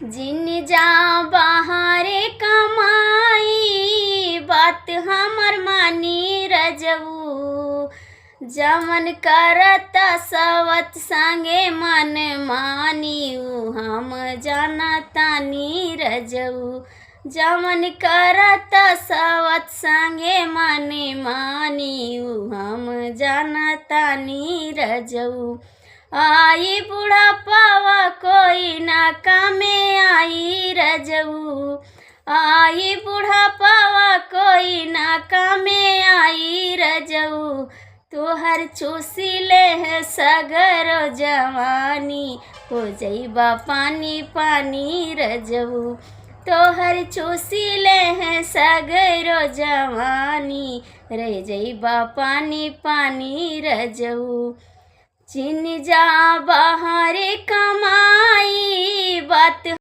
जिन जा बाहरे कमाई, बात हमर मानी रजऊ। जमन करत सवत संगे मन मानी, उ हम जानतानी रजऊ। जमन करत सवत संगे मन मानी, उ हम जानतानी रजऊ। आई बुढ़ापा कोई ना कामे आई रजऊ। आई बुढ़ापा कोई ना कामे आई रजऊ। तोहर चूसी ले है सगरो जवानी, हो जइबा पानी पानी रजऊ। तोहर चूसी ले है सगरो जवानी, रह जइबा पानी पानी रजऊ। जिन जा बाहरे कमाई, बात